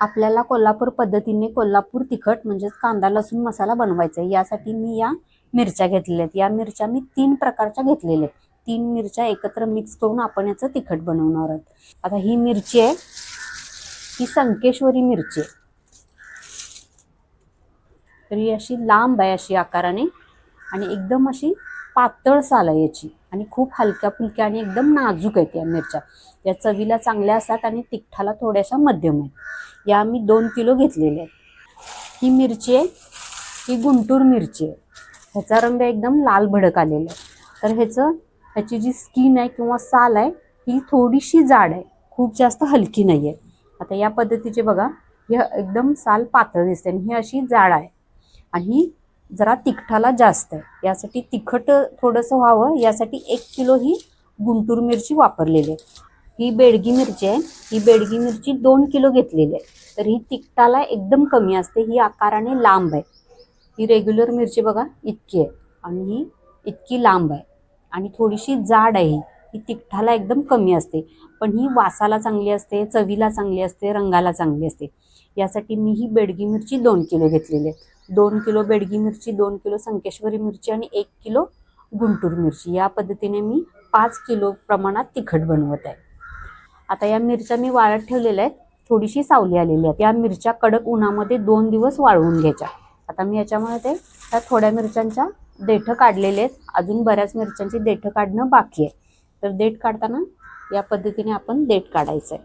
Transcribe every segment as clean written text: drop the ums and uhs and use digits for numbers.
आपल्याला कोल्हापूर पद्धतीने कोल्हापूर तिखट म्हणजेच कांदा लसूण मसाला बनवायचा आहे। यासाठी मी या मिरच्या घेतलेल्या आहेत। या मिरच्या मी 3 प्रकारच्या घेतलेल्या आहेत। 3 मिरच्या एकत्र मिक्स करून आपण याचं तिखट बनवणार आहोत। आता ही मिरची आहे, ही संकेश्वरी मिरची आहे। तर ही अशी लांब आहे अशी आकाराने आणि एकदम अशी पातळ साल आहे याची आणि खूप हलक्या फुलक्या आणि एकदम नाजूक आहेत या मिरच्या। या चवीला चांगल्या असतात आणि तिखटाला थोड्याशा मध्यम आहेत। या मी 2 किलो घेतलेल्या आहेत। ही मिरची आहे, ही गुंटूर मिरची आहे। ह्याचा रंग एकदम लाल भडक आलेला आहे। तर ह्याची जी स्किन आहे किंवा साल आहे ही थोडीशी जाड आहे, खूप जास्त हलकी नाही आहे। आता या पद्धतीचे बघा, हे एकदम साल पातळ दिसते आणि ही अशी जाड आहे आणि जरा तिखटाला जास्त आहे। यासाठी तिखट थोडंसं व्हावं यासाठी 1 किलो ही गुंटूर मिरची वापरलेली आहे। ही बेडगी मिरची आहे, ही बेडगी मिरची 2 किलो घेतलेली आहे। तर ही तिखटाला एकदम कमी असते, ही आकाराने लांब आहे। ही रेग्युलर मिरची बघा इतकी आहे आणि ही इतकी लांब आहे आणि थोडीशी जाड आहे। ही तिखटाला एकदम कमी असते, पण ही वासाला चांगली असते, चवीला चांगली असते, रंगाला चांगली असते। यासाठी मी ही बेडगी मिरची 2 किलो घेतलेली आहे। 2 किलो बेडगी मिरची, 2 किलो संकेश्वरी मिरची आणि 1 किलो गुंटूर मिरची। या पद्धतीने मी 5 किलो प्रमाणात तिखट बनवत आहे। आता या मिरच्या मी वाळत ठेवलेल्या आहेत, थोडीशी सावली आलेली आहे। या मिरच्या कडक उन्हामध्ये 2 दिवस वाळवून घ्यायच्या। आता मी याच्यामध्ये त्या थोड्या मिरच्यांच्या देठ काढलेले आहेत, अजून बऱ्याच मिरच्यांची देठ काढणं बाकी आहे। तर देठ काढताना या पद्धतीने आपण देठ काढायचं आहे।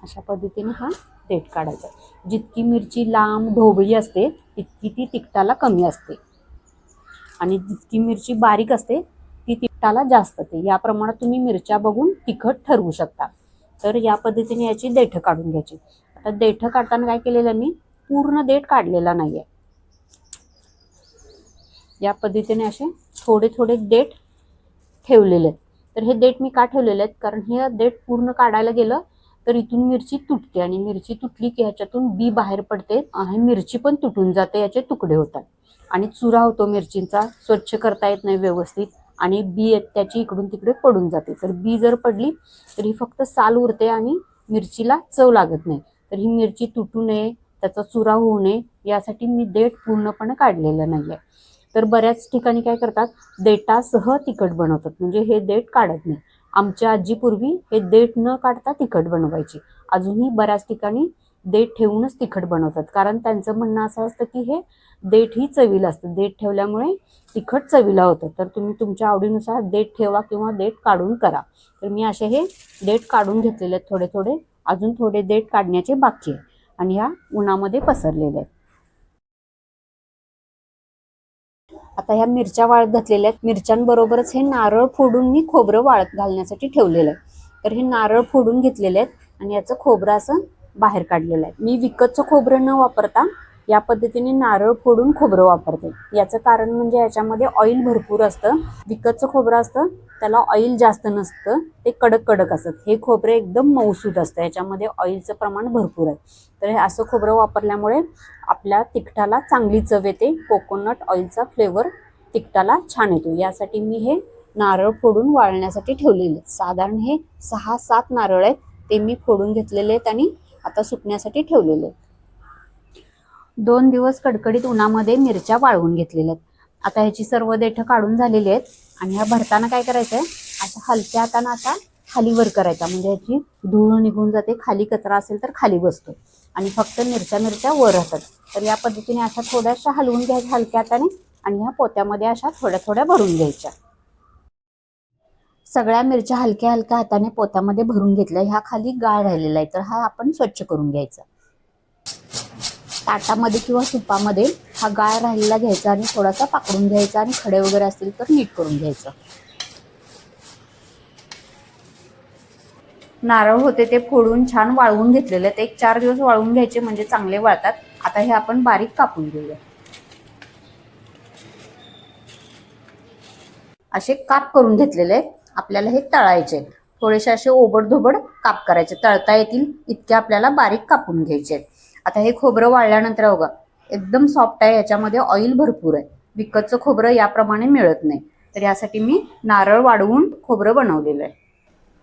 अशा पद्धतीने हा देठ काढायचा। जितकी मिरची लांब ढोबळी असते तितकी ती तिखटाला कमी असते आणि जितकी मिरची बारीक असते ती तिखटाला जास्त असते। या प्रमाणात तुम्ही मिरच्या बघून तिखट ठरवू शकता। तर या पद्धतीने याची देठ काढून घ्यायची। आता देठ काढताना काय केलेलं, मी पूर्ण देठ काढलेला नाहीये। या पद्धतीने असे थोडे थोडे देठ ठेवलेले आहेत। तर हे देठ मी का ठेवलेले आहेत, कारण हे देठ पूर्ण काढायला गेलं तर इथून मिरची तुटते आणि मिरची तुटली की ह्याच्यातून बी बाहेर पडते आणि मिरची पण तुटून जाते, याचे तुकडे होतात आणि चुरा होतो मिरचींचा, स्वच्छ करता येत नाही व्यवस्थित आणि बी त्याची इकडून तिकडे पडून जाते। तर बी जर पडली तर ही फक्त साल उरते आणि मिरचीला चव लागत नाही। तर ही मिरची तुटू नये, त्याचा चुरा होऊ नये यासाठी मी देठ पूर्णपणे काढलेलं नाहीये। तर बऱ्याच ठिकाणी काय करतात, देठासह तिखट बनवतात, म्हणजे हे देठ काढत नाही। आमच्या आजी पूर्वी हे देठ न काढता तिखट बनवायची। अजूनही बऱ्याच ठिकाणी देठ ठेवूनच तिखट बनवतात, कारण त्यांचं म्हणणं असं असतं की हे देठ ही चवीला असतं, देठ ठेवल्यामुळे तिखट चवीला होतं। तर तुम्ही तुमच्या आवडीनुसार देठ ठेवा किंवा देठ काढून करा। तर मी असे हे देठ काढून घेतलेले आहेत थोडे थोडे, अजून थोडे देठ काढण्याचे बाकी आहे आणि ह्या उन्हामध्ये पसरलेले आहेत। आता ह्या मिरच्या वाळत घातलेल्या आहेत। मिरच्यांबरोबरच हे नारळ फोडून मी खोबरं वाळत घालण्यासाठी ठेवलेलं आहे। तर हे नारळ फोडून घेतलेले आहेत आणि याचं खोबरं असं बाहेर काढलेलं आहे। मी विकतचं खोबरं न वापरता या पद्धतीने नारळ फोडून खोबरं वापरते। याचं कारण म्हणजे याच्यामध्ये ऑइल भरपूर असतं। विकतचं खोबरं असतं त्याला ऑइल जास्त नसतं, ते कडक कडक असतं। हे खोबरं एकदम मऊसूद असतं, याच्यामध्ये ऑइलचं प्रमाण भरपूर आहे। तर हे असं खोबरं वापरल्यामुळे आपल्या तिखटाला चांगली चव येते, कोकोनट ऑइलचा फ्लेवर तिखटाला छान येतो। यासाठी मी हे नारळ फोडून वाळण्यासाठी ठेवलेले आहेत। साधारण हे 6-7 नारळ आहेत, ते मी फोडून घेतलेले आहेत आणि आता सुकण्यासाठी ठेवलेले आहेत। 2 दिवस कडकडीत उन्हामध्ये मिरच्या वाळवून घेतलेल्या आहेत। आता ह्याची सर्व देठ काढून झालेली आहेत आणि ह्या भरताना काय करायचंय, असं हलक्या हाताने असा खाली वर करायचा, म्हणजे ह्याची धूळ निघून जाते, खाली कचरा असेल तर खाली बसतो आणि फक्त मिरच्या वर राहतात। तर या पद्धतीने अशा थोड्याशा हलवून घ्यायच्या हलक्या हाताने आणि ह्या पोत्यामध्ये अशा थोड्या थोड्या भरून घ्यायच्या। सगळ्या मिरच्या हलक्या हलक्या हाताने पोत्यामध्ये भरून घेतल्या। ह्या खाली गाळ राहिलेला आहे, तर हा आपण स्वच्छ करून घ्यायचा। ताटामध्ये किंवा सुपामध्ये हा गाळ राहिलेला घ्यायचा आणि थोडासा पाकडून घ्यायचा आणि खडे वगैरे असतील तर नीट करून घ्यायचं। नारळ होते ते फोडून छान वाळवून घेतलेले आहेत। 1-4 दिवस वाळवून घ्यायचे म्हणजे चांगले वाळतात। आता हे आपण बारीक कापून घेऊया। असे काप करून घेतलेले आहेत। आपल्याला हे तळायचे, थोडेसे असे ओबडधोबड काप करायचे, तळता येतील इतके आपल्याला बारीक कापून घ्यायचे। आता हे खोबरं वाळल्यानंतर बघा एकदम सॉफ्ट आहे, याच्यामध्ये ऑइल भरपूर आहे। विकतचं खोबरं याप्रमाणे मिळत नाही, तर यासाठी मी नारळ वाळवून खोबरं बनवलेलं आहे।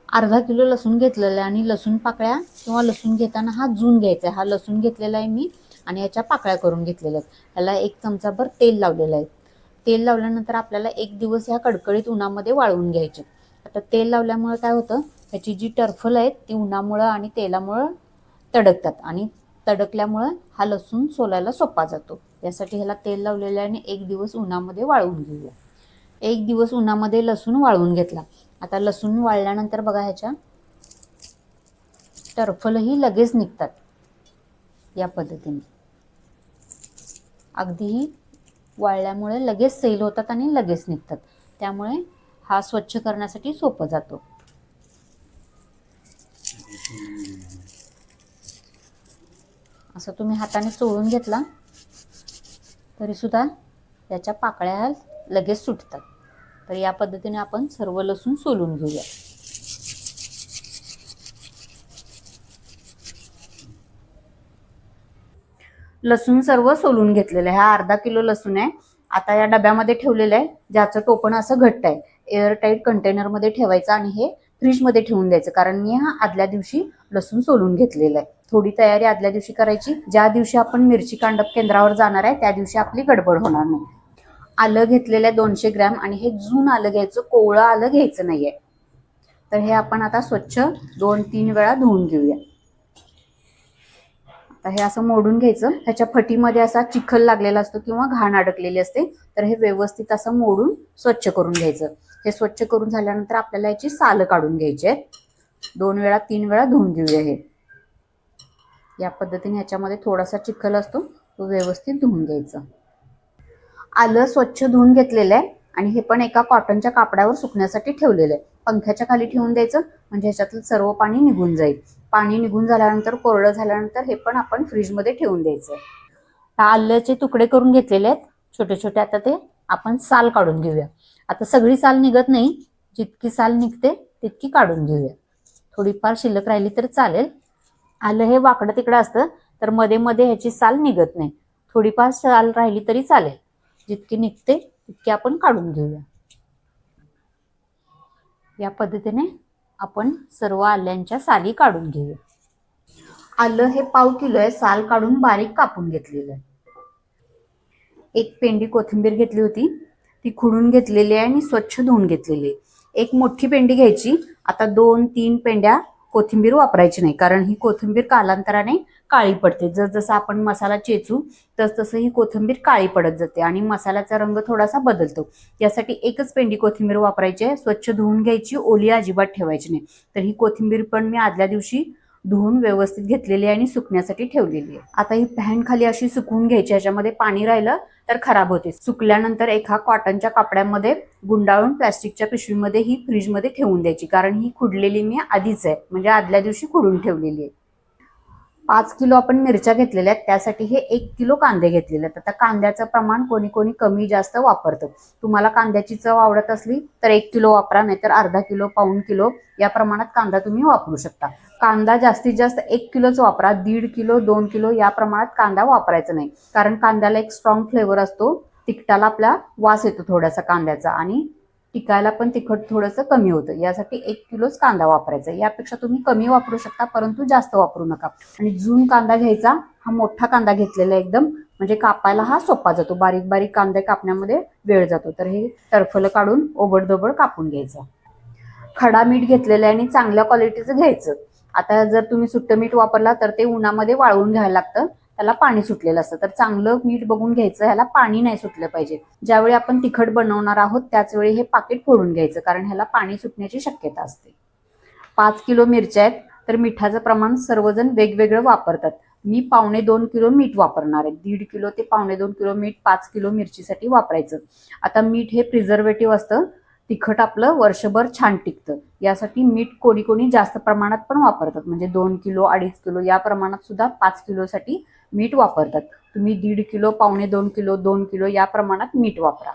अर्धा किलो लसूण घेतलेला आहे आणि लसूण पाकळ्या किंवा लसूण घेताना हा जून घ्यायचा आहे. हा लसूण घेतलेला आहे मी आणि याच्या पाकळ्या करून घेतलेल्या आहेत. ह्याला 1 चमचाभर तेल लावलेलं आहे. तेल लावल्यानंतर आपल्याला 1 दिवस ह्या कडकडीत उन्हामध्ये वाळवून घ्यायचे. आता तेल लावल्यामुळे काय होतं, ह्याची जी टरफल आहेत ती उन्हामुळं आणि तेलामुळं तडकतात आणि तडकल्यामुळं हा लसूण सोलायला सोपा जातो. यासाठी ह्याला तेल लावलेलं आहे आणि 1 दिवस उन्हामध्ये वाळवून घेऊया. 1 दिवस उन्हामध्ये लसूण वाळवून घेतला. आता लसूण वाळल्यानंतर बघा ह्याच्या टरफलही लगेच निघतात. या पद्धतीने अगदीही वाळल्यामुळे लगेच सैल होतात आणि लगेच निघतात. त्यामुळे हा स्वच्छ करण्यासाठी सोपं जातो. असं तुम्ही हाताने चोळून घेतला तरी सुद्धा याच्या पाकळ्या लगेच सुटतात. तर या पद्धतीने आपण सर्व लसूण सोलून घेऊया. लसूण सर्व सोलून घेतलेलं आहे. हा अर्धा किलो लसूण आहे. आता या डब्यामध्ये ठेवलेलं आहे, ज्याचं टोपण असं घट्ट आहे. एअरटाईट कंटेनरमध्ये ठेवायचं आणि हे फ्रीजमध्ये ठेवून द्यायचं, कारण मी हा आदल्या दिवशी लसूण सोलून घेतलेला आहे. थोडी तयारी आदल्या दिवशी करायची. ज्या दिवशी आपण मिरची कांडप केंद्रावर जाणार आहे त्या दिवशी आपली गडबड होणार नाही. आलं घेतलेलं आहे 200 ग्रॅम आणि हे जून आलं घ्यायचं, कोवळं आलं घ्यायचं नाहीये. तर हे आपण आता स्वच्छ 2-3 वेळा धुवून घेऊया. आता हे असं मोडून घ्यायचं. ह्याच्या फटीमध्ये असा चिखल लागलेला असतो किंवा घाण अडकलेली असते, तर हे व्यवस्थित असं मोडून स्वच्छ करून घ्यायचं. हे स्वच्छ करून झाल्यानंतर आपल्याला याची सालं काढून घ्यायची आहेत. 2 वेळा 3 वेळा धुवून घेऊया. हे या पद्धतीने ह्याच्यामध्ये थोडासा चिखल असतो तो व्यवस्थित धुवून घ्यायचा. आलं स्वच्छ धुवून घेतलेलं आहे आणि हे पण एका कॉटनच्या कापडावर सुकण्यासाठी ठेवलेलं आहे. पंख्याच्या खाली ठेवून द्यायचं, म्हणजे ह्याच्यातलं सर्व पाणी निघून जाईल. पाणी निघून झाल्यानंतर कोरडं झाल्यानंतर हे पण आपण फ्रीजमध्ये ठेवून द्यायचं. आल्याचे तुकडे करून घेतलेले आहेत छोटे छोटे. आता ते आपण साल काढून घेऊया. आता सगळी साल निघत नाही, जितकी साल निघते तितकी काढून घेऊया. थोडीफार शिल्लक राहिली तर चालेल. आलं हे वाकडं तिकडं असतं, तर मध्ये मध्ये ह्याची साल निघत नाही. थोडीफार साल राहिली तरी चालेल. जितकी निघते तितकी आपण काढून घेऊया. या पद्धतीने आपण सर्व आल्यांच्या साली काढून घेऊया. आलं हे पाव किलो आहे. साल काढून बारीक कापून घेतलेलं आहे. 1 पेंडी कोथिंबीर घेतली होती, ती खुडून घेतलेली आहे आणि स्वच्छ धुवून घेतलेली आहे. 1 मोठी पेंडी घ्यायची. आता 2-3 पेंड्या कोथिंबीर वापरायची नाही, कारण ही कोथिंबीर कालांतराने काळी पडते. जसजसं आपण मसाला चेचू तसतसं ही कोथिंबीर काळी पडत जाते आणि मसाल्याचा रंग थोडासा बदलतो. यासाठी 1च पेंडी कोथिंबीर वापरायची आहे. स्वच्छ धुवून घ्यायची, ओली अजिबात ठेवायची नाही. तर ही कोथिंबीर पण मी आदल्या दिवशी धुवून व्यवस्थित घेतलेली आहे आणि सुकण्यासाठी ठेवलेली आहे. आता ही पॅन खाली अशी सुकवून घ्यायची. याच्यामध्ये पाणी राहिलं तर खराब होते. सुकल्यानंतर एका कॉटनच्या कपड्यामध्ये गुंडाळून प्लास्टिकच्या पिशवीमध्ये ही फ्रीजमध्ये ठेवून द्यायची, कारण ही खुडलेली मी आधीच आहे, म्हणजे आदल्या दिवशी खुडून ठेवलेली आहे. 5 किलो आपण मिरच्या घेतलेल्या आहेत, त्यासाठी हे 1 किलो कांदे घेतलेले आहेत. आता कांद्याचं प्रमाण कोणी कोणी कमी जास्त वापरतं. तुम्हाला कांद्याची चव आवडत असली तर 1 किलो वापरा, नाहीतर अर्धा किलो, पाऊण किलो या प्रमाणात कांदा तुम्ही वापरू शकता. कांदा जास्तीत जास्त 1 किलोच वापरा. 1.5 किलो 2 किलो या प्रमाणात कांदा वापरायचा नाही, कारण कांद्याला एक स्ट्रॉंग फ्लेवर असतो. तिखटाला आपला वास येतो थोडासा कांद्याचा आणि टिकायला पण तिखट थोडंसं कमी होतं. यासाठी 1 किलोच कांदा वापरायचा. यापेक्षा तुम्ही कमी वापरू शकता, परंतु जास्त वापरू नका. आणि जून कांदा घ्यायचा. हा मोठा कांदा घेतलेला एकदम, म्हणजे कापायला हा सोपा जातो. बारीक बारीक कांदे कापण्यामध्ये वेळ जातो. तर हे टरफलं काढून ओबडधोबड कापून घ्यायचं. खडा मीठ घेतलेलं आहे आणि चांगल्या क्वालिटीचं घ्यायचं. आता जर तुम्ही सुट्टं मीठ वापरला तर ते उन्हामध्ये वाळवून घ्यायला लागतं, त्याला पाणी सुटलेलं असतं. तर चांगलं मीठ बघून घ्यायचं, ह्याला पाणी नाही सुटलं पाहिजे. ज्यावेळी आपण तिखट बनवणार आहोत त्याच वेळी हे पाकिट फोडून घ्यायचं, कारण ह्याला पाणी सुटण्याची शक्यता असते. 5 किलो मिरच्या आहेत, तर मिठाचं प्रमाण सर्वजण वेगवेगळं वापरतात. मी 1.25 किलो मीठ वापरणार आहे. 1.5 किलो ते 1.25 किलो मीठ 5 किलो मिरचीसाठी वापरायचं. आता मीठ हे प्रिझर्वेटिव्ह असतं, तिखट आपलं वर्षभर छान टिकतं. यासाठी मीठ कोणी कोणी जास्त प्रमाणात पण वापरतात, म्हणजे 2 किलो 2.5 किलो या प्रमाणात सुद्धा 5 किलोसाठी मीठ वापरतात. तुम्ही 1.5 किलो, 1.25 किलो, 2 किलो या प्रमाणात मीठ वापरा.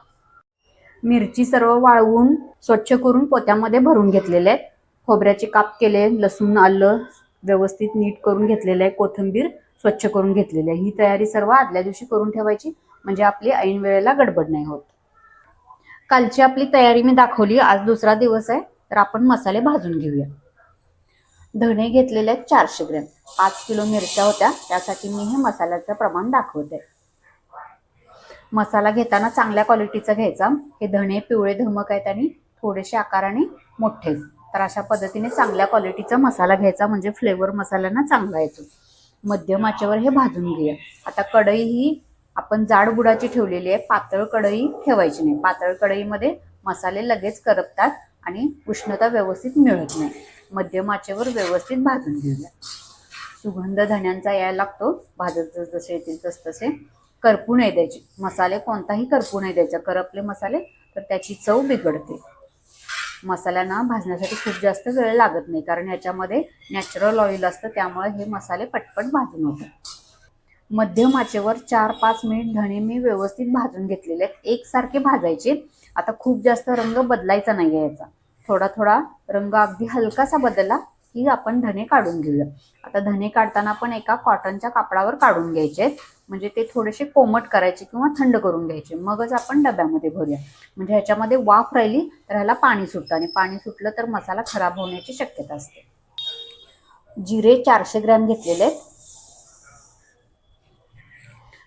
मिरची सर्व वाळवून स्वच्छ करून पोत्यामध्ये भरून घेतलेले आहेत. खोबऱ्याचे काप केले, लसूण आलं व्यवस्थित नीट करून घेतलेलं आहे, कोथिंबीर स्वच्छ करून घेतलेली आहे. ही तयारी सर्व आदल्या दिवशी करून ठेवायची, म्हणजे आपली ऐन वेळेला गडबड नाही होत. कालची आपली तयारी मी दाखवली. आज दुसरा दिवस आहे, तर आपण मसाले भाजून घेऊया. धणे घेतलेले आहेत 400 ग्रॅम. 5 किलो मिरच्या होत्या, त्यासाठी मी हे मसाल्याचं प्रमाण दाखवते. मसाला घेताना चांगल्या क्वालिटीचा घ्यायचा. हे धणे पिवळे धमक आहेत आणि थोडेसे आकाराने मोठे, तर अशा पद्धतीने चांगल्या क्वालिटीचा मसाला घ्यायचा, म्हणजे फ्लेवर मसाल्यांना चांगला येतो. मध्यम आचेवर हे भाजून घेऊया. आता कढई ही आपण जाड बुडाची ठेवलेली आहे, पातळ कढई ठेवायची नाही. पातळ कढईमध्ये मसाले लगेच करपतात आणि उष्णता व्यवस्थित मिळत नाही. मध्यम आचेवर व्यवस्थित भाजून घेऊया. सुगंध धण्यांचा यायला लागतो. भाजत जसे येतील तसे करपू नाही द्यायचे. मसाले कोणताही करपू नाही द्यायचा. करपले मसाले तर त्याची चव बिघडते. मसाल्यांना भाजण्यासाठी खूप जास्त वेळ लागत नाही, कारण याच्यामध्ये नॅचरल ऑइल असतं, त्यामुळे हे मसाले पटपट भाजून होतात. मध्यम आचेवर 4-5 मिनिट धणे मी व्यवस्थित भाजून घेतलेले आहेत. एकसारखे भाजायचे. आता खूप जास्त रंग बदलायचा नाही आहे याचा. थोडा थोडा रंग अगदी हलकासा बदलला की आपण धणे काढून घेऊया. आता धणे काढताना पण एका कॉटनच्या कापडावर काढून घ्यायचे आहेत, म्हणजे ते थोडेसे कोमट करायचे किंवा थंड करून घ्यायचे. मगच आपण डब्यामध्ये भरूया, म्हणजे ह्याच्यामध्ये वाफ राहिली तर ह्याला पाणी सुटतं आणि पाणी सुटलं तर मसाला खराब होण्याची शक्यता असते. जिरे 400 ग्रॅम घेतलेले आहेत.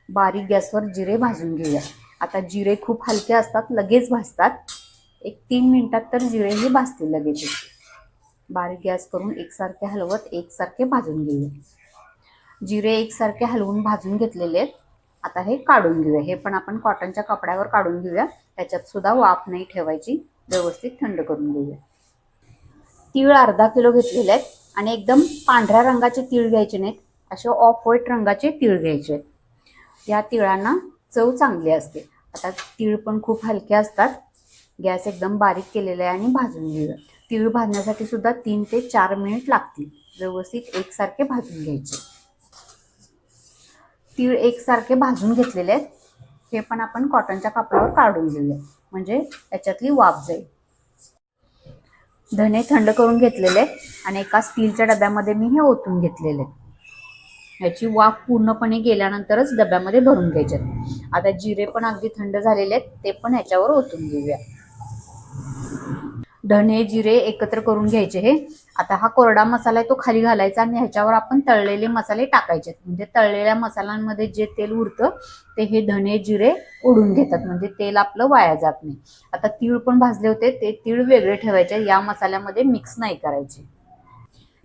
बारीक गॅसवर जिरे भाजून घेऊया. आता जिरे खूप हलके असतात, लगेच भाजतात. 1-3 मिनिटात तर जिरेही भाजतील लगेच. बारीक गॅस करून एकसारखे हलवत एकसारखे भाजून घेऊया. जिरे एकसारखे हलवून भाजून घेतलेले आहेत. आता हे काढून घेऊया. हे पण आपण कॉटनच्या कपड्यावर काढून घेऊया. त्याच्यात सुद्धा वाफ नाही ठेवायची. व्यवस्थित थंड करून घेऊया. तीळ अर्धा किलो घेतलेले आहेत आणि एकदम पांढऱ्या रंगाचे तीळ घ्यायचे नाहीत, असे ऑफ व्हाईट रंगाचे तीळ घ्यायचे आहेत. या तिळांना चव चांगली असते. आता तीळ पण खूप हलके असतात. गॅस एकदम बारीक केलेला आहे आणि भाजून घेऊया. तीळ भाजण्यासाठी सुद्धा 3 ते 4 मिनिट लागतील. व्यवस्थित एकसारखे भाजून घ्यायचे. तीळ एकसारखे भाजून घेतलेले आहेत. हे पण आपण कॉटनच्या कापडावर काढून घेऊया, म्हणजे त्याच्यातली वाफ जाईल. धणे थंड करून घेतलेले आणि एका स्टीलच्या डब्यामध्ये मी हे ओतून घेतलेले. याची वाफ पूर्णपणे गेल्यानंतरच डब्यामध्ये भरून घ्यायचे. आता जिरे पण अगदी थंड झालेले आहेत, ते पण ह्याच्यावर ओतून घेऊया. धणे जिरे एकत्र करून घ्यायचे. हे आता हा कोरडा मसाला आहे तो खाली घालायचा आणि ह्याच्यावर आपण तळलेले मसाले टाकायचे, म्हणजे तळलेल्या मसाल्यांमध्ये जे तेल उरतं ते हे धणे जिरे ओढून घेतात, म्हणजे तेल आपलं वाया जात नाही. आता तीळ पण भाजले होते, ते तीळ वेगळे ठेवायचे, या मसाल्यामध्ये मिक्स नाही करायचे.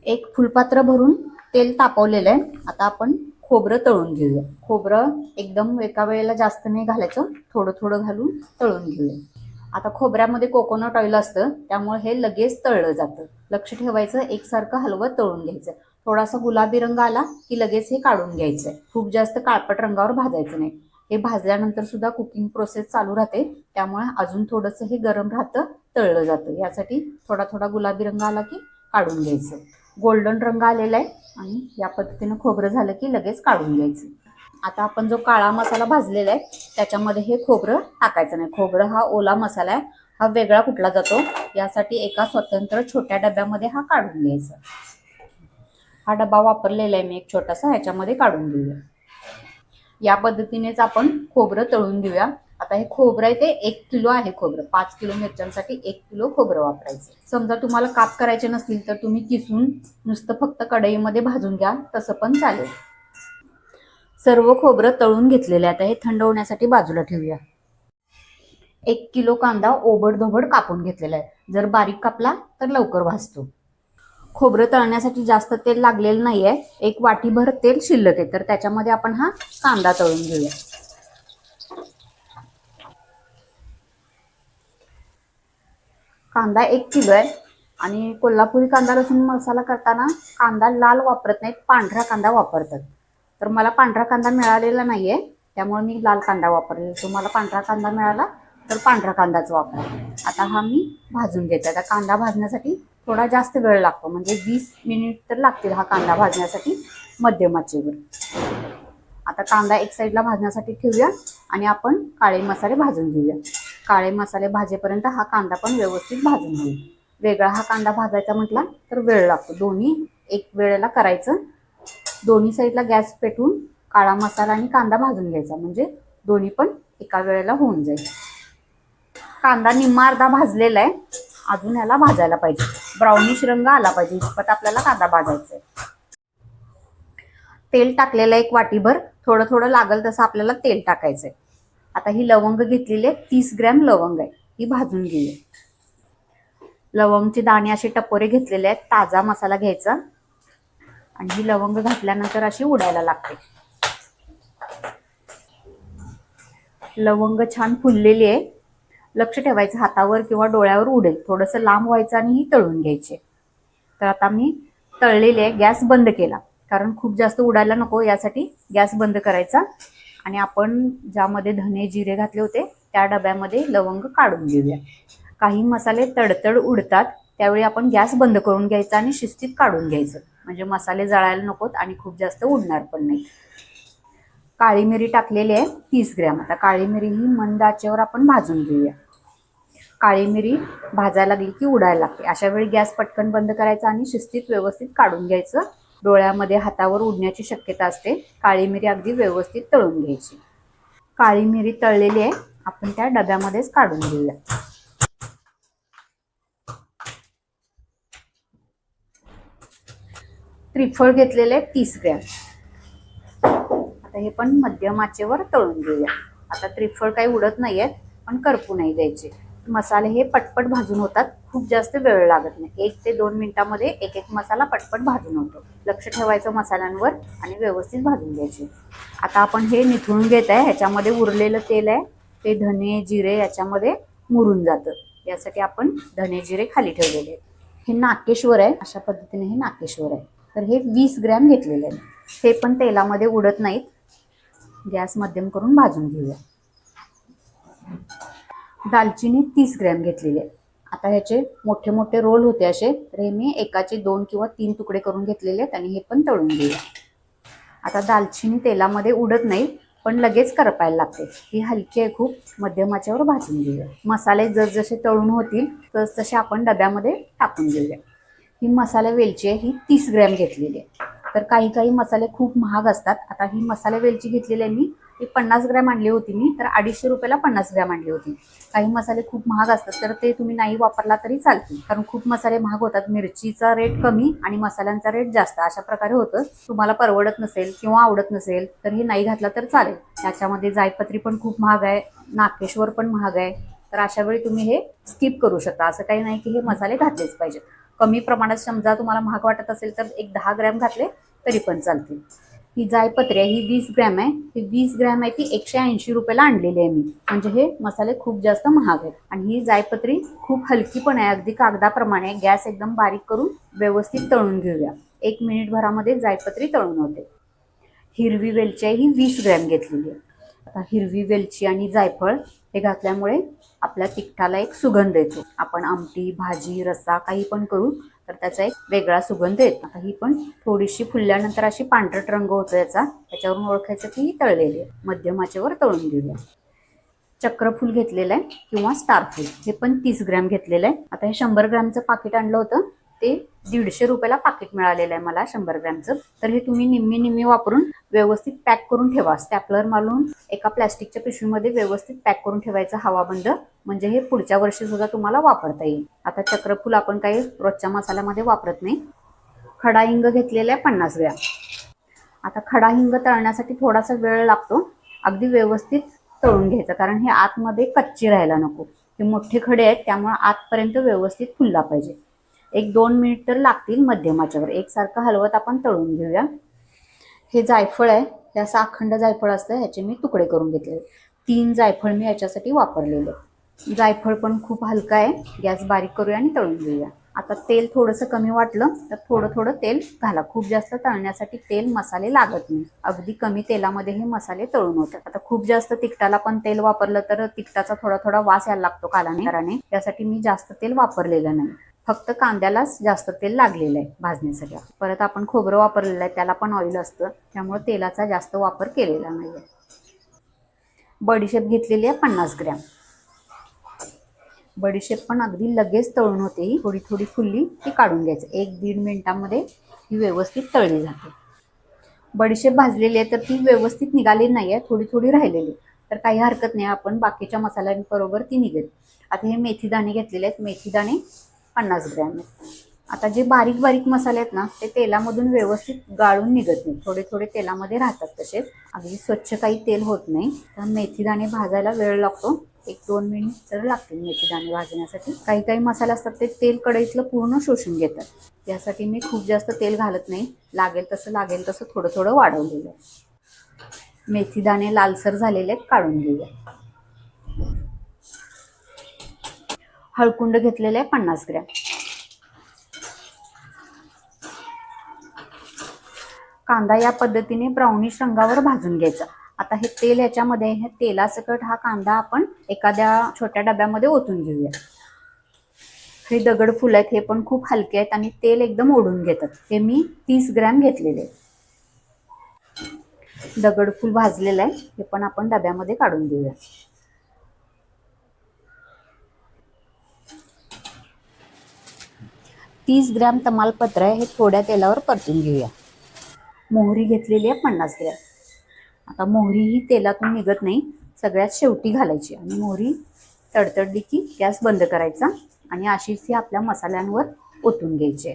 एक फुलपात्र भरून तेल तापवलेलं आहे. आता आपण खोबरं तळून घेऊया. खोबरं एकदम एका वेळेला जास्त नाही घालायचं, थोडं थोडं घालून तळून घेऊया. आता खोबऱ्यामध्ये कोकोनट ऑइल असतं, त्यामुळे हे लगेच तळलं जातं. लक्ष ठेवायचं, एकसारखं हलवत तळून घ्यायचं. थोडासा गुलाबी रंग आला की लगेच हे काढून घ्यायचं. खूप जास्त काळपट रंगावर भाजायचं नाही. हे भाजल्यानंतर सुद्धा कुकिंग प्रोसेस चालू राहते, त्यामुळे अजून थोडंसं हे गरम राहतं, तळलं जातं. यासाठी थोडा थोडा गुलाबी रंग आला की काढून घ्यायचं. गोल्डन रंग आलेला आहे आणि या पद्धतीने खोबरं झालं की लगेच काढून घ्यायचं. आता आपण जो काळा मसाला भाजलेला आहे त्याच्यामध्ये हे खोबरं टाकायचं नाही. खोबरं हा ओला मसाला आहे, हा वेगळा कुटला जातो. यासाठी एका स्वतंत्र छोट्या डब्यामध्ये हा काढून घ्यायचा. हा डबा वापरलेला आहे मी एक छोटासा, ह्याच्यामध्ये काढून घेऊया. या पद्धतीनेच आपण खोबरं तळून घेऊया. आता हे खोबरं आहे ते 1 किलो आहे खोबरं. 5 किलो मिरच्यांसाठी 1 किलो खोबरं वापरायचं. समजा तुम्हाला काप करायचे नसतील तर तुम्ही किसून नुसतं फक्त कढईमध्ये भाजून घ्या, तसं पण चालेल. सर्व खोबरं तळून घेतलेले. आता हे थंड होण्यासाठी बाजूला ठेवूया. 1 किलो कांदा ओबडधोबड कापून घेतलेला आहे. जर बारीक कापला तर लवकर भाजतो. खोबरं तळण्यासाठी जास्त तेल लागलेलं नाहीये. 1 वाटीभर तेल शिल्लक आहे, तर त्याच्यामध्ये आपण हा कांदा तळून घेऊया. कांदा 1 किलो आहे आणि कोल्हापुरी कांदा लसूण मसाला करताना कांदा लाल वापरत नाहीत, पांढरा कांदा वापरतात. तर मला पांढरा कांदा मिळालेला नाहीये, त्यामुळे मी लाल कांदा वापरले. तुम्हाला पांढरा कांदा मिळाला तर पांढरा कांदाच वापरा. आता हा मी भाजून घेते. आता कांदा भाजण्यासाठी थोडा जास्त वेळ लागतो, म्हणजे 20 मिनिट तर लागतील हा कांदा भाजण्यासाठी मध्यम आचेवर. आता कांदा एक साईडला भाजण्यासाठी ठेवूया आणि आपण काळे मसाले भाजून घेऊया. काळे मसाले भाजेपर्यंत हा कांदा पण व्यवस्थित भाजून घेऊ. वेगळा हा कांदा भाजायचा म्हटला तर वेळ लागतो. दोन्ही एक वेळेला करायचं. दोन्ही साईडला गॅस पेटवून काळा मसाला आणि कांदा भाजून घ्यायचा, म्हणजे दोन्ही पण एका वेळेला होऊन जाईल. कांदा निम्मा अर्धा भाजलेला आहे, अजून ह्याला भाजायला पाहिजे. ब्राउनिश रंग आला पाहिजे इतपत आपल्याला कांदा भाजायचा आहे. तेल टाकलेलं एक वाटीभर, थोडं थोडं लागल तसं आपल्याला तेल टाकायचंय. आता ही लवंग घेतलेली आहे, 30 ग्रॅम लवंग आहे, ही भाजून घेऊया. लवंगचे दाणे असे टपोरे घेतलेले आहेत, ताजा मसाला घ्यायचा आणि ही लवंग घातल्यानंतर अशी उडायला लागते. लवंग छान फुललेली आहे, लक्ष ठेवायचं हातावर किंवा डोळ्यावर उडेल, थोडंसं लांब व्हायचं आणि ही तळून घ्यायची. तर आता मी तळलेले आहे, गॅस बंद केला कारण खूप जास्त उडायला नको यासाठी गॅस बंद करायचा. आणि आपण ज्यामध्ये धने जिरे घातले होते त्या डब्यामध्ये लवंग काढून घेऊया. काही मसाले तडतड उडतात, त्यावेळी आपण गॅस बंद करून घ्यायचा आणि शिस्तीत काढून घ्यायचं, म्हणजे मसाले जळायला नकोत आणि खूप जास्त उडणार पण नाही. काळी मिरी टाकलेली आहे 30 ग्रॅम. आता काळी मिरी ही मंद आचेवर आपण भाजून घेऊया. काळी मिरी भाजायला लागली की उडायला लागते, अशा वेळी गॅस पटकन बंद करायचा आणि शिस्तीत व्यवस्थित काढून घ्यायचं. डोळ्यामध्ये हातावर उडण्याची शक्यता असते. काळी मिरी अगदी व्यवस्थित तळून घ्यायची. काळी मिरी तळलेली आहे, आपण त्या डब्यामध्येच काढून घेऊया. त्रिफळ घेतलेले 30 ग्रॅम. आता हे पण मध्यम आचेवर तळून घेऊया. आता त्रिफळ काही उडत नाहीयेत, पण करपू नाही द्यायचे. मसाले हे पटपट भाजून होतात, खूप जास्त वेळ लागत नाही. 1 ते 2 मिनिटांमध्ये एक एक मसाला पटपट भाजून होतो. लक्ष ठेवायचं मसाल्यांवर आणि व्यवस्थित भाजून घ्यायचे. आता आपण हे निथळून घेत आहे, ह्याच्यामध्ये उरलेलं तेल आहे ते धने जिरे याच्यामध्ये मुरून जातं, यासाठी आपण धने जिरे खाली ठेवलेले. हे नाकेश्वर आहे, अशा पद्धतीने हे नाकेश्वर आहे. तर हे 20 ग्रॅम घेतलेले आहे, हे पण तेलामध्ये उडत नाहीत. गॅस मध्यम करून भाजून घेऊया. दालचिनी 30 ग्रॅम घेतलेली आहे. आता ह्याचे मोठे मोठे रोल होते असे, तर हे मी एकाचे 2 किंवा 3 तुकडे करून घेतलेले आहेत आणि हे पण तळून घेऊया. आता दालचिनी तेलामध्ये उडत नाही, पण लगेच करपायला लागते. ही हलकी आहे खूप, मध्यम आचेवर भाजून घेऊया. मसाले जसजसे तळून होतील तसतसे आपण डब्यामध्ये टाकून घेऊया. ही मसाला वेलची आहे, ही 30 ग्रॅम घेतलेली आहे. तर काही काही मसाले खूप महाग असतात. आता ही मसाला वेलची घेतलेली आहे मी, ही 50 ग्रॅम आणली होती मी, तर 250 रुपयाला 50 ग्रॅम आणली होती. काही मसाले खूप महाग असतात, तर ते तुम्ही नाही वापरला तरी चालतील, कारण खूप मसाले महाग होतात. मिरचीचा रेट कमी आणि मसाल्यांचा रेट जास्त, अशा प्रकारे होतं. तुम्हाला परवडत नसेल किंवा आवडत नसेल तर हे नाही घातला तर चालेल. त्याच्यामध्ये जायपत्री पण खूप महाग आहे, नाकेश्वर पण महाग आहे, तर अशा वेळी तुम्ही हे स्किप करू शकता. असं काही नाही की हे मसाले घातलेच पाहिजेत. कमी प्रमाणात समजा तुम्हाला महाग वाटत असेल तर एक 10 ग्रॅम घातले तरी पण चालतील. ही जायपत्री आहे, ही 20 ग्रॅम आहे. ही 20 ग्रॅम आहे ती 180 रुपयाला आणलेली आहे मी, म्हणजे हे मसाले खूप जास्त महाग आहेत. आणि ही जायपत्री खूप हलकी पण आहे, अगदी कागदाप्रमाणे. गॅस एकदम बारीक करून व्यवस्थित तळून घेऊया. 1 मिनिटभरामध्ये जायपत्री तळून होते. हिरवी वेलची आहे, ही 20 ग्रॅम घेतलेली आहे. आता हिरवी वेलची आणि जायफळ हे घातल्यामुळे आपल्या तिखटाला एक सुगंध येतो. आपण आमटी भाजी रस्सा काही पण करू तर त्याचा एक वेगळा सुगंध येतो. आता ही पण थोडीशी फुलल्यानंतर अशी पांढरट रंग होतो याचा, त्याच्यावरून ओळखायचं की ही तळलेली आहे. मध्यम आचेवर तळून घेऊया. चक्रफूल घेतलेलं आहे किंवा स्टार फूल, हे पण 30 ग्रॅम घेतलेलं आहे. आता हे 100 ग्रॅमचं पाकिट आणलं होतं, ते 150 रुपयाला पाकिट मिळालेलं आहे मला 100 ग्रॅमचं. तर हे तुम्ही निम्मी निम्मी वापरून व्यवस्थित पॅक करून ठेवा. स्टॅपलर मारून एका प्लॅस्टिकच्या पिशवीमध्ये व्यवस्थित पॅक करून ठेवायचं हवाबंद, म्हणजे हे पुढच्या वर्षी सुद्धा तुम्हाला वापरता येईल. आता चक्रफूल आपण काही रोजच्या मसाल्यामध्ये वापरत नाही. खडा हिंग घेतलेला आहे 50 ग्रॅम. आता खडा हिंग तळण्यासाठी थोडासा वेळ लागतो, अगदी व्यवस्थित तळून घ्यायचं, कारण हे आतमध्ये कच्ची राहायला नको. हे मोठे खडे आहेत त्यामुळे आतपर्यंत व्यवस्थित फुलला पाहिजे. 1-2 मिनिट तर लागतील मध्यम आचेवर. एकसारखं हलवत आपण तळून घेऊया. हे जायफळ आहे, हे असं अखंड जायफळ असतं, ह्याचे मी तुकडे करून घेतले. 3 जायफळ मी याच्यासाठी वापरलेले. जायफळ पण खूप हलका आहे. गॅस बारीक करूया आणि तळून घेऊया. आता तेल थोडंसं कमी वाटलं तर थोडं थोडं तेल घाला. खूप जास्त तळण्यासाठी तेल मसाले लागत नाही, अगदी कमी तेलामध्ये हे मसाले तळून होतात. आता खूप जास्त तिखटाला पण तेल वापरलं तर तिखटाचा थोडा थोडा वास यायला लागतो कालाने, त्यासाठी मी जास्त तेल वापरलेलं नाही. फक्त कांद्यालाच जास्त तेल लागलेलं आहे भाजण्यासाठी. परत आपण खोबरं वापरलेलं आहे, त्याला पण ऑइल असतं, त्यामुळे तेलाचा जास्त वापर केलेला नाही आहे. बडीशेप घेतलेली आहे 50 ग्रॅम. बडीशेप पण अगदी लगेच तळून होते, ही थोडी थोडी फुलली ती काढून घ्यायचं. 1-1.5 मिनिटांमध्ये ही व्यवस्थित तळली जाते. बडीशेप भाजलेली आहे तर ती व्यवस्थित निघाली नाही आहे, थोडी थोडी राहिलेली, तर काही हरकत नाही, आपण बाकीच्या मसाल्यांबरोबर ती निघेल. आता हे मेथी दाणे घेतलेले आहेत, मेथी दाणे 50 ग्रॅम आहेत. आता जे बारीक बारीक मसाले आहेत ना ते तेलामधून व्यवस्थित गाळून निघत नाही, थोडे थोडे तेलामध्ये राहतात तसेच, अगदी स्वच्छ काही तेल होत नाही. तर मेथीदाणे भाजायला वेळ लागतो, 1-2 मिनिट तर लागतील मेथीदाणे भाजण्यासाठी. काही काही मसाले असतात ते तेल कढईतलं पूर्ण शोषून घेतात, त्यासाठी मी खूप जास्त तेल घालत नाही, लागेल तसं थोडं थोडं वाढवलेलं आहे. मेथीदाणे लालसर झालेले काढून घेऊया. हळकुंड घेतलेले आहे 50 ग्रॅम. कांदा या पद्धतीने ब्राउनिश रंगावर भाजून घ्यायचा. आता हे तेल याच्यामध्ये, हे तेलासकट हा कांदा आपण एखाद्या छोट्या डब्यामध्ये ओतून घेऊया. हे दगडफूल आहेत, हे पण खूप हलके आहेत आणि तेल एकदम ओढून घेतात. हे मी 30 ग्रॅम घेतलेले. दगडफूल भाजलेलं आहे, हे पण आपण डब्यामध्ये काढून घेऊया. तीस ग्रॅम तमालपत्र आहे, हे थोड्या तेलावर परतून घेऊया. मोहरी घेतलेली आहे 50 ग्रॅम. आता मोहरी ही तेलातून निघत नाही, सगळ्यात शेवटी घालायची आणि मोहरी तडतडली की गॅस बंद करायचा आणि अशीच ही आपल्या मसाल्यांवर ओतून घ्यायची.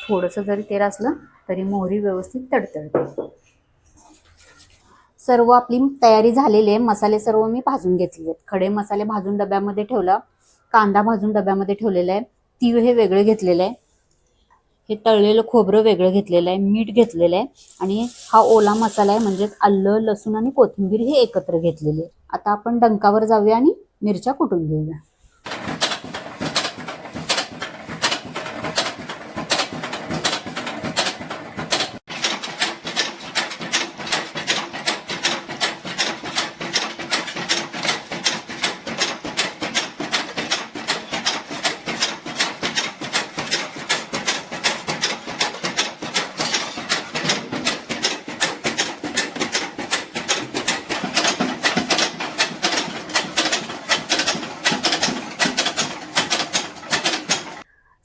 थोडंसं जरी तेल असलं तरी मोहरी व्यवस्थित तडतडते. सर्व आपली तयारी झालेली आहे. मसाले सर्व मी भाजून घेतलेले आहेत. खडे मसाले भाजून डब्यामध्ये ठेवला, कांदा भाजून डब्यामध्ये ठेवलेला आहे, तीळ हे वेगळे घेतलेलं आहे, हे तळलेलं खोबरं वेगळं घेतलेलं आहे, मीठ घेतलेलं आहे आणि हा ओला मसाला आहे, म्हणजेच आलं, लसूण आणि कोथिंबीर हे एकत्र घेतलेले आहे. आता आपण डंकावर जाऊया आणि मिरच्या कुटून घेऊया.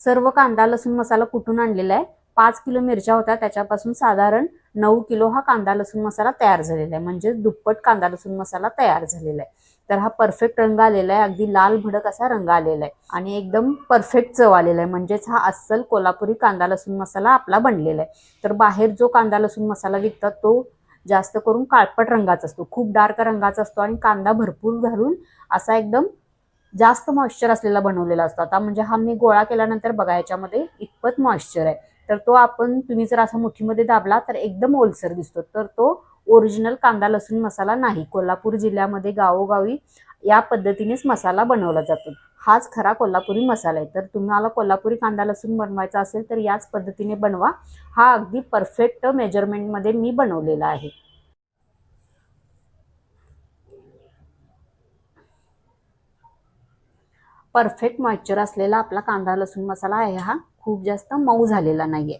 सर्व कांदा लसूण मसाला कुटून आणलेला आहे. 5 किलो मिरच्या होत्या, त्याच्यापासून साधारण 9 किलो हा कांदा लसूण मसाला तयार झालेला आहे, म्हणजे दुप्पट कांदा लसूण मसाला तयार झालेला आहे. तर हा परफेक्ट रंग आलेला आहे, अगदी लाल भडक असा रंग आलेला आहे आणि एकदम परफेक्ट चव आलेला आहे, म्हणजेच हा अस्सल कोल्हापुरी कांदा लसूण मसाला आपला बनलेला आहे. तर बाहेर जो कांदा लसूण मसाला विकतात तो जास्त करून काळपट रंगाचा असतो, खूप डार्क रंगाचा असतो आणि कांदा भरपूर घालून असा एकदम जास्त मॉइश्चर असलेला बनवलेला असतो. आता म्हणजे हा मी गोळा केल्यानंतर बघा याच्यामध्ये इतपत मॉइश्चर आहे, तर तो तुम्ही जर असा मुठीमध्ये दाबला तर एकदम ओलसर दिसतो. तर तो ओरिजिनल कांदा लसूण मसाला नाही. कोल्हापूर जिल्ह्यामध्ये गावोगावी या पद्धतीनेच मसाला बनवला जातो. हाच खरा कोल्हापुरी मसाला आहे. तर तुम्हाला कोल्हापुरी कांदा लसूण बनवायचा असेल तर याच पद्धतीने बनवा. हा अगदी परफेक्ट मेजरमेंटमध्ये मी बनवलेला आहे. परफेक्ट मॉइश्चर असलेला आपला कांदा लसूण मसाला आहे. हा खूप जास्त मऊ झालेला नाहीये,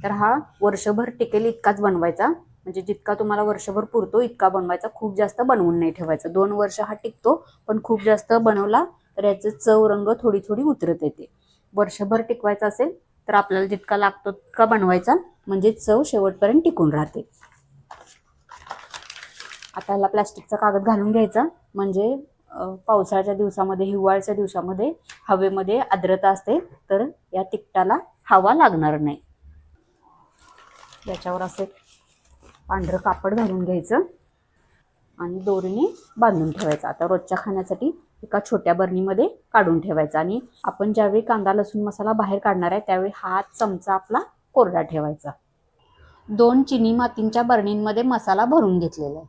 तर हा वर्षभर टिकेल इतकाच बनवायचा, म्हणजे जितका तुम्हाला वर्षभर पुरतो इतका बनवायचा. खूप जास्त बनवून नाही ठेवायचा. 2 वर्ष हा टिकतो, पण खूप जास्त बनवला तर याचे चव रंग थोडी थोडी उतरत येते. वर्षभर टिकवायचा असेल तर आपल्याला जितका लागतो तितका बनवायचा, म्हणजे चव शेवटपर्यंत टिकून राहते. आता याला प्लॅस्टिकचा कागद घालून घ्यायचा, म्हणजे पावसाळ्याच्या दिवसामध्ये, हिवाळ्याच्या दिवसामध्ये हवेमध्ये आर्द्रता असते, तर या तिकटाला हवा लागणार नाही. याच्यावर असे पांढरं कापड घालून घ्यायचं आणि दोरीने बांधून ठेवायचं. आता रोजच्या खाण्यासाठी एका छोट्या बरणीमध्ये काढून ठेवायचा आणि आपण ज्यावेळी कांदा लसूण मसाला बाहेर काढणार आहे त्यावेळी हा चमचा आपला कोरडा ठेवायचा. 2 चिनी मातींच्या बरणींमध्ये मसाला भरून घेतलेला आहे.